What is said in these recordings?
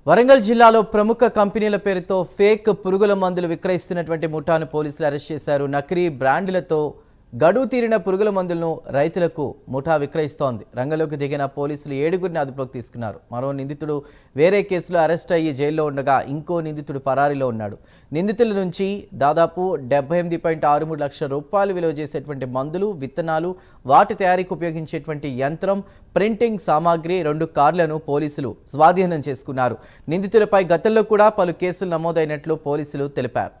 వరంగల్ జిల్లాలో ప్రముఖ కంపెనీల పేరుతో ఫేక్ పురుగుల మందులు విక్రయిస్తున్నటువంటి ముఠాను పోలీసులు అరెస్ట్ చేశారు. నకిలీ బ్రాండ్లతో గడువు తీరిన పురుగుల మందులను రైతులకు ముఠా విక్రయిస్తోంది. రంగంలోకి దిగిన పోలీసులు 7గురిని అదుపులోకి తీసుకున్నారు. మరో నిందితుడు వేరే కేసులో అరెస్ట్ అయ్యి జైల్లో ఉండగా ఇంకో నిందితుడు పరారీలో ఉన్నాడు. నిందితుల నుంచి దాదాపు 78.63 లక్షల రూపాయలు విలువ చేసేటువంటి మందులు, విత్తనాలు, వాటి తయారీకి ఉపయోగించేటువంటి యంత్రం, ప్రింటింగ్ సామాగ్రి, 2 కార్లను పోలీసులు స్వాధీనం చేసుకున్నారు. నిందితులపై గతంలో కూడా పలు కేసులు నమోదైనట్లు పోలీసులు తెలిపారు.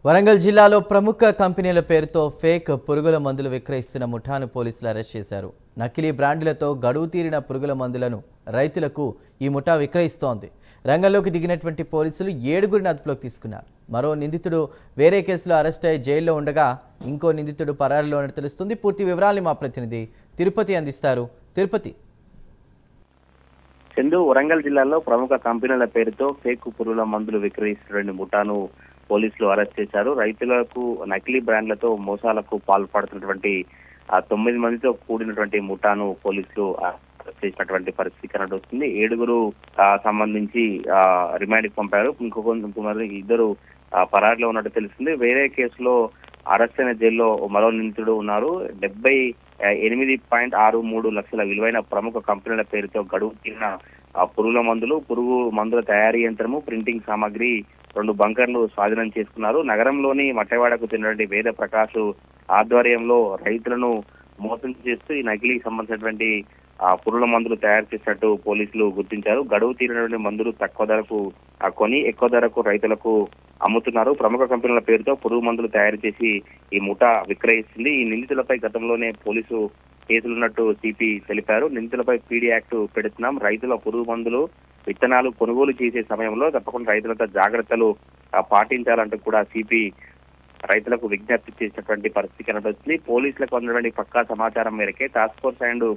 వరంగల్ జిల్లాలో ప్రముఖ కంపెనీల పేరుతో ఫేక్ పురుగుల మందులు విక్రయిస్తున్న ముఠాను పోలీసులు అరెస్ట్ చేశారు. నకిలీ బ్రాండ్లతో గడువు తీరిన పురుగుల మందులను రైతులకు ఈ ముఠా విక్రయిస్తోంది. రంగంలోకి దిగినటువంటి పోలీసులు 7గురిని అదుపులోకి తీసుకున్నారు. మరో నిందితుడు వేరే కేసులో అరెస్ట్ అయ్యి జైల్లో ఉండగా ఇంకో నిందితుడు పరారీలో ఉన్నట్టు తెలుస్తుంది. పూర్తి వివరాలను మా ప్రతినిధి తిరుపతి అందిస్తారు. తిరుపతి. చందు, వరంగల్ జిల్లాలో ప్రముఖ కంపెనీల పేరుతో ఫేక్ పురుగుల మందులు విక్రయిస్తున్న ముఠాను పోలీసులు అరెస్ట్ చేశారు. రైతులకు నకిలీ బ్రాండ్లతో మోసాలకు పాల్పడుతున్నటువంటి 9 మందితో కూడినటువంటి ముఠాను పోలీసులు అరెస్ట్ చేసినటువంటి పరిస్థితి కనబడుతుంది. 7గురు సంబంధించి రిమాండ్ కి పంపారు. ఇంకొంతమంది 2 పరారీలో ఉన్నట్టు తెలుస్తుంది. వేరే కేసులో అరెస్ట్ అయిన జైల్లో మరో నిందితుడు ఉన్నారు. 78.63 లక్షల విలువైన ప్రముఖ కంపెనీల పేరుతో గడువు తీరిన పురుగుల మందులు, పురుగు మందుల తయారీ యంత్రము, ప్రింటింగ్ సామాగ్రి, 2 బంకర్లు స్వాధీనం చేసుకున్నారు. నగరంలోని మట్టవాడకు చెందినటువంటి వేద ప్రకాష్ ఆధ్వర్యంలో రైతులను మోసం చేస్తూ ఈ నకిలీకి సంబంధించినటువంటి పురుగుల మందులు తయారు చేసినట్టు పోలీసులు గుర్తించారు. గడువు తీరినటువంటి మందులు తక్కువ ధరకు కొని ఎక్కువ ధరకు రైతులకు అమ్ముతున్నారు. ప్రముఖ కంపెనీల పేరుతో పురుగు మందులు తయారు చేసి ఈ ముఠా విక్రయిస్తుంది. ఈ నిందితులపై గతంలోనే పోలీసు కేసులున్నట్టు సిపి తెలిపారు. నిందితులపై పీడీ యాక్ట్ పెడుతున్నాం. రైతుల పురుగు మందులు, విత్తనాలు కొనుగోలు చేసే సమయంలో తప్పకుండా రైతులతో జాగ్రత్తలు పాటించాలంటూ కూడా సిపి రైతులకు విజ్ఞప్తి చేసినటువంటి పరిస్థితి కనబడుతుంది. పోలీసులకు అందినటువంటి పక్కా సమాచారం మేరకే టాస్క్ ఫోర్స్ అండ్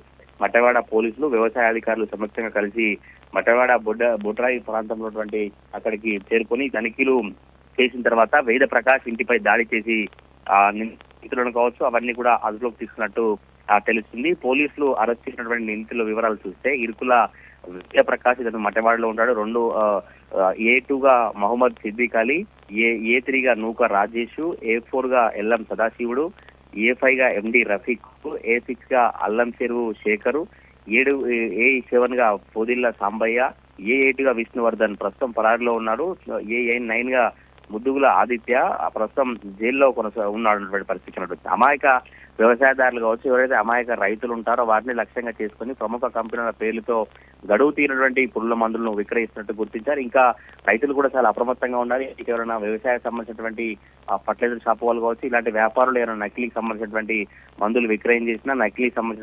మట్టవాడ పోలీసులు, వ్యవసాయ అధికారులు సంయుక్తంగా కలిసి మట్టవాడ బొడ్రాయి ప్రాంతంలో అక్కడికి చేరుకొని తనిఖీలు చేసిన తర్వాత వేద ప్రకాష్ ఇంటిపై దాడి చేసి నిందితులను కావచ్చు అవన్నీ కూడా అదుపులోకి తీసుకున్నట్టు తెలుస్తుంది. పోలీసులు అరెస్ట్ చేసినటువంటి నిందితుల వివరాలు చూస్తే ఇరుకుల వేద ప్రకాష్ ఇతను మట్టవాడలో ఉంటాడు. 2 A2గా మహమ్మద్ సిద్దిక్ అలీ, A3గా నూక రాజేష్, A4 గా ఎల్లం సదాశివుడు, A5గా ఎండి రఫీక్, A6గా అల్లం చెరువు శేఖరు, A7గా పోదిల్ల సాంబయ్య, A8గా విష్ణువర్ధన్ ప్రస్తుతం పరారీలో ఉన్నాడు. A9గా ముద్దుగుల ఆదిత్య ప్రస్తుతం జైల్లో ఉన్నాడు పరిస్థితి ఉన్నటువంటి అమాయక వ్యవసాయదారులు కావచ్చు, ఎవరైతే అమాయక రైతులు ఉంటారో వారిని లక్ష్యంగా చేసుకుని ప్రముఖ కంపెనీల పేర్లతో గడువు తీరినటువంటి పురుగుల మందులను విక్రయిస్తున్నట్టు గుర్తించారు. ఇంకా రైతులు కూడా చాలా అప్రమత్తంగా ఉండాలి. ఎవరైనా వ్యవసాయ సంబంధించినటువంటి ఫర్టిలైజర్ షాప్ వాళ్ళు కావచ్చు, ఇలాంటి వ్యాపారులు ఏమైనా నకిలీకి సంబంధించినటువంటి మందులు విక్రయం చేసినా, నకిలీకి సంబంధించిన